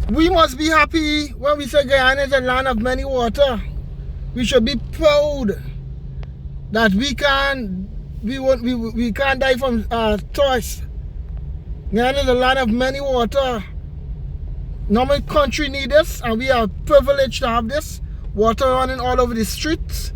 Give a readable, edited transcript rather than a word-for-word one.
We must be happy when we say Guyana is a land of many water. We should be proud that we can't die from thirst. Guyana is a land of many water. Normal country need this, and we are privileged to have this. Water running all over the streets.